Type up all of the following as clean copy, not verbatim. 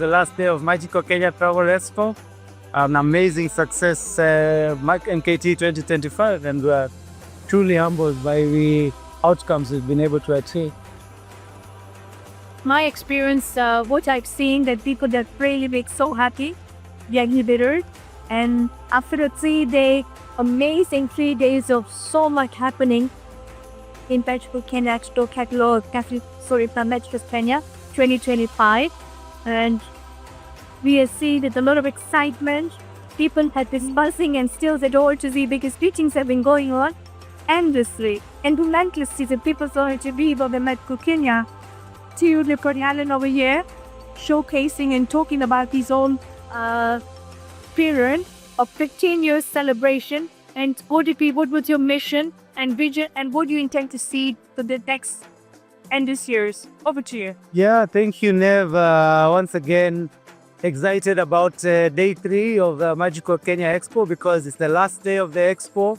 the last day of Magical Kenya Travel Expo. An amazing success, MKTE 2025, and we are truly humbled by the outcomes we've been able to achieve. My experience, what I've seen, that people that really make so happy, the exhibitors, and after amazing 3 days of so much happening in Magical Kenya Expo Magical Kenya 2025, and we have seen that a lot of excitement. People have been buzzing and still the door to see because meetings have been going on endlessly and relentlessly. The people started to be about the Magical Kenya. To Mr.Allan over here, showcasing and talking about his own period of 15 years celebration, and what was your mission and vision, and what do you intend to see for the next and this year's? Over to you. Yeah, thank you, Nev. Once again, excited about day 3 of the Magical Kenya Expo because it's the last day of the expo.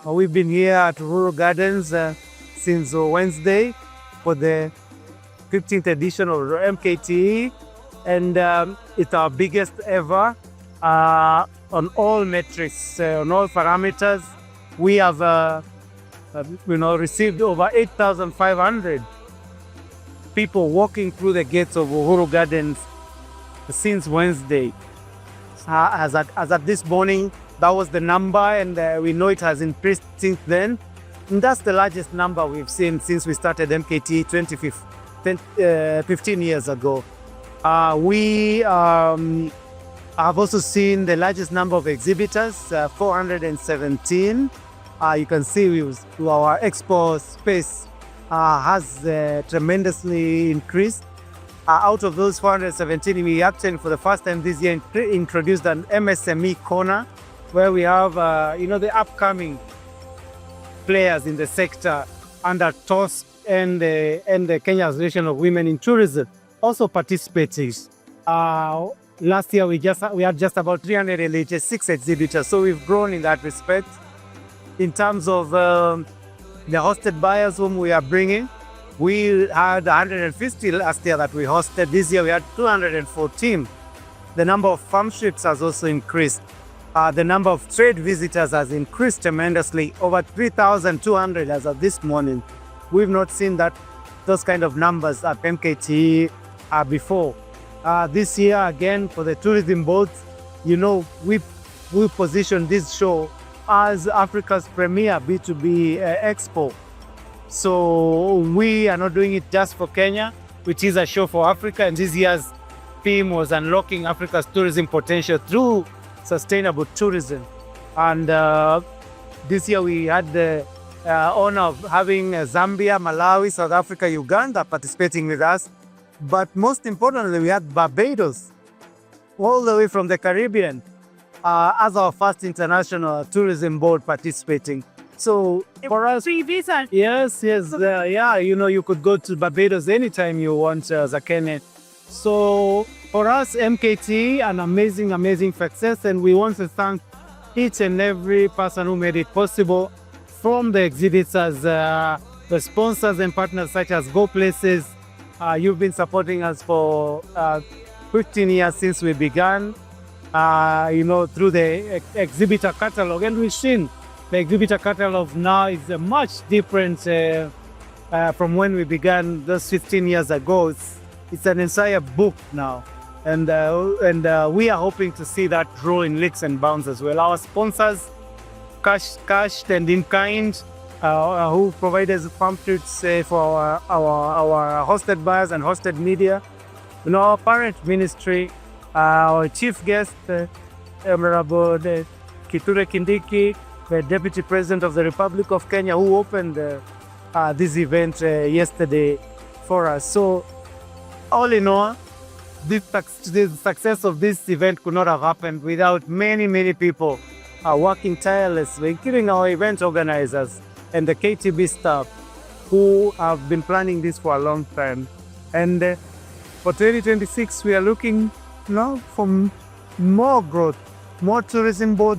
We've been here at Uhuru Gardens since Wednesday for the 15th edition of MKTE, and it's our biggest ever on all metrics, on all parameters. We have received over 8,500 people walking through the gates of Uhuru Gardens since Wednesday. As at this morning, that was the number, and we know it has increased since then. And that's the largest number we've seen since we started MKT 15 years ago. We have also seen the largest number of exhibitors, 417. You can see our expo space has tremendously increased. Out of those 417, we actually, for the first time this year, introduced an MSME corner where we have, the upcoming players in the sector under TOSC and the Kenya Association of Women in Tourism also participating. Last year, we had just about 386 exhibitors, so we've grown in that respect. In terms of the hosted buyers whom we are bringing, we had 150 last year that we hosted. This year we had 214. The number of farm trips has also increased. The number of trade visitors has increased tremendously, over 3,200 as of this morning. We've not seen those kind of numbers at MKTE before. This year again, for the tourism boards, we position this show as Africa's premier B2B expo. So we are not doing it just for Kenya, which is a show for Africa, and this year's theme was unlocking Africa's tourism potential through sustainable tourism. And this year we had the honor of having Zambia, Malawi, South Africa, Uganda participating with us. But most importantly, we had Barbados, all the way from the Caribbean, as our first international tourism board participating. So for us, free visa. Yes, you could go to Barbados anytime you want, Zakene. So for us, MKT, an amazing success, and we want to thank each and every person who made it possible, from the exhibitors, the sponsors and partners such as Go Places. You've been supporting us for 15 years since we began, through the exhibitor catalog, and we've seen the exhibitor catalog now is much different from when we began those 15 years ago. It's an entire book now, and we are hoping to see that grow in leaps and bounds as well. Our sponsors, cash and in kind, who provide us pamphlets for our hosted buyers and hosted media. Our parent ministry, our chief guest, Honorable Kithure Kindiki, the Deputy President of the Republic of Kenya, who opened this event yesterday for us. So, all in all, the success of this event could not have happened without many people working tirelessly, including our event organizers and the KTB staff, who have been planning this for a long time. And for 2026, we are looking for more growth, more tourism board,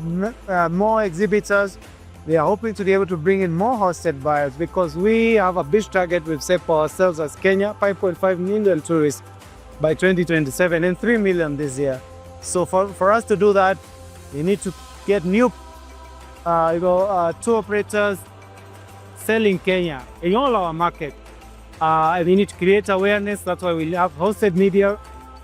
more exhibitors. We are hoping to be able to bring in more hosted buyers, because we have a big target we've set for ourselves as Kenya, 5.5 million tourists by 2027 and 3 million this year. So for us to do that, we need to get new tour operators selling Kenya in all our market. And we need to create awareness. That's why we have hosted media.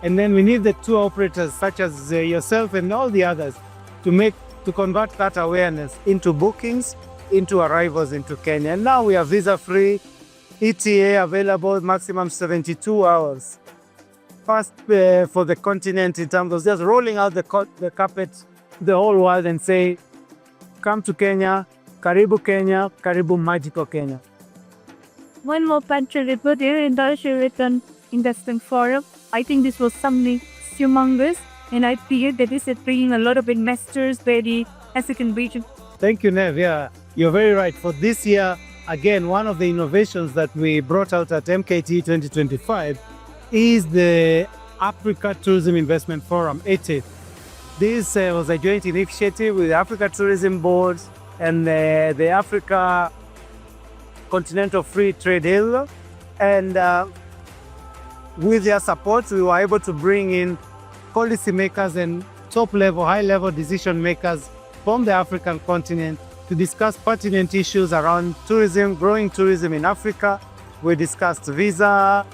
And then we need the tour operators such as yourself and all the others to convert that awareness into bookings, into arrivals into Kenya. And now we have visa-free ETA available, maximum 72 hours. First for the continent in terms of just rolling out the carpet, the whole world and say, come to Kenya, Karibu Kenya, Karibu Magical Kenya. One more country report here in the Written Investment Forum. I think this was something humongous, and I feel that this is bringing a lot of investors to the African region. Thank you, Nev. Yeah, you're very right. For this year, again, one of the innovations that we brought out at MKTE 2025 is the Africa Tourism Investment Forum, ATIF. This was a joint initiative with the Africa Tourism Board and the Africa Continental Free Trade Area. And with their support, we were able to bring in policymakers and top-level, high-level decision makers from the African continent to discuss pertinent issues around tourism, growing tourism in Africa. We discussed visa,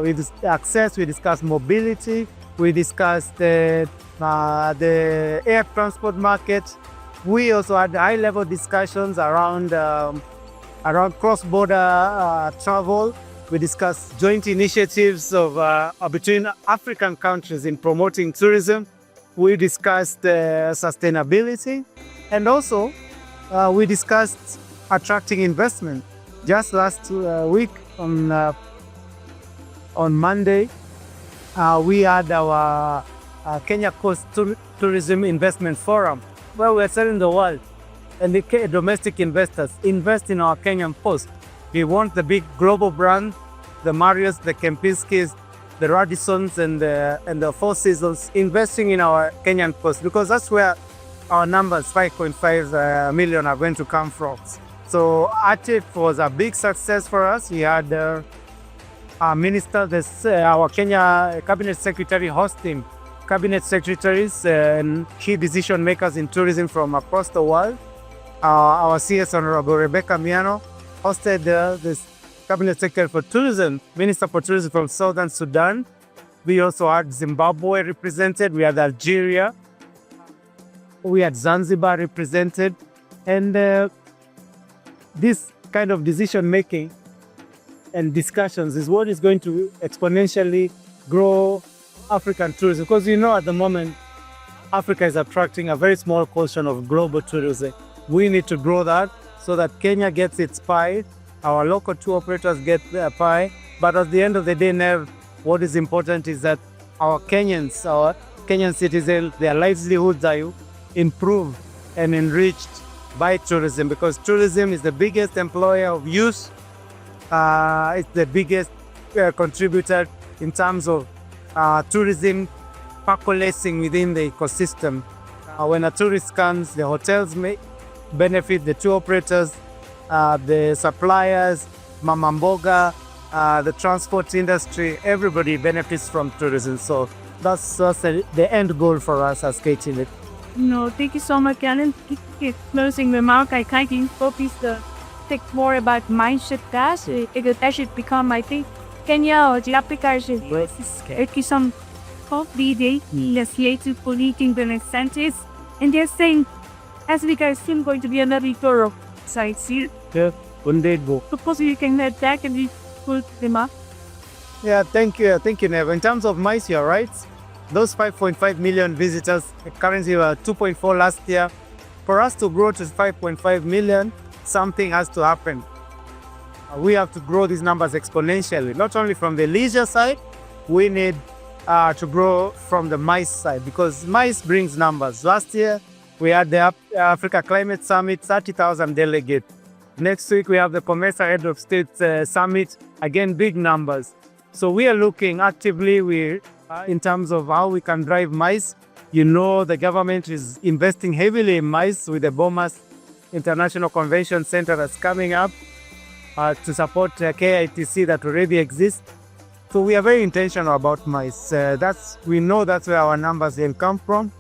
we discussed access, we discussed mobility, we discussed the air transport market. We also had high-level discussions around cross-border travel. We discussed joint initiatives between African countries in promoting tourism. We discussed sustainability, and also we discussed attracting investment. Just last week on Monday, we had our Kenya Coast Tourism Investment Forum, where we're telling the world and the domestic investors invest in our Kenyan coast. We want the big global brand, the Marriotts, the Kempinskis, the Radissons, and the Four Seasons investing in our Kenyan coast, because that's where our numbers, 5.5 million, are going to come from. So ATIF was a big success for us. We had our minister, our Kenya cabinet secretary hosting cabinet secretaries and key decision makers in tourism from across the world. Our CS Honorable Rebecca Miano hosted this cabinet secretary for tourism, minister for tourism from Southern Sudan. We also had Zimbabwe represented. We had Algeria. We had Zanzibar represented. And this kind of decision making and discussions is what is going to exponentially grow African tourism, because at the moment Africa is attracting a very small portion of global tourism. We need to grow that so that Kenya gets its pie, our local tour operators get their pie. But at the end of the day, Nev, what is important is that our Kenyan citizens, their livelihoods are improved and enriched by tourism, because tourism is the biggest employer of youth. It's the biggest contributor in terms of tourism percolating within the ecosystem. When a tourist comes, the hotels may benefit, the tour operators, the suppliers, Mama Mboga, the transport industry, everybody benefits from tourism. So that's the end goal for us as KTNet. No, thank you so much, Alan. Closing remark, I kind of focus to think more about mindset class. It should become, I think, Kenya or the Africa should get some leading associated polluting the incentives. And they're saying, as we are still going to be another tour of sites here. Yeah, one day go. Suppose you can head back and we pull them up. Yeah, thank you, Nev. In terms of mice, you're right. Those 5.5 million visitors, currently were 2.4 last year. For us to grow to 5.5 million, something has to happen. We have to grow these numbers exponentially, not only from the leisure side, we need to grow from the MICE side, because MICE brings numbers. Last year, we had the Africa Climate Summit, 30,000 delegates. Next week, we have the COMESA Head of State Summit, again, big numbers. So we are looking actively in terms of how we can drive MICE. The government is investing heavily in MICE with the Bomas International Convention Center that's coming up to support KITC that already exists. So we are very intentional about mice. We know that's where our numbers will come from.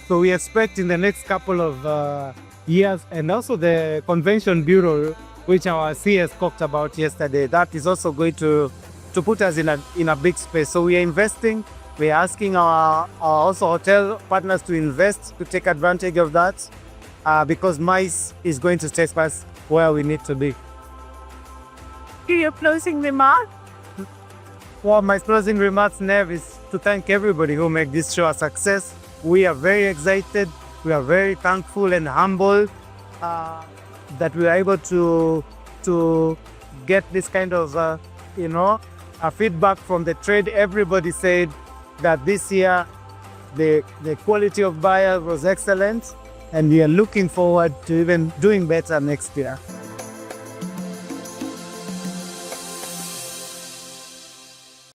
So we expect in the next couple of years, and also the Convention Bureau, which our CS talked about yesterday, that is also going to put us in a big space. So we are investing. We are asking our also hotel partners to invest to take advantage of that, because MICE is going to take us where we need to be. Your closing remark? Well, my closing remarks, Nev, is to thank everybody who made this show a success. We are very excited. We are very thankful and humbled that we are able to get this kind of, a feedback from the trade. Everybody said that this year the quality of buyers was excellent, and we are looking forward to even doing better next year.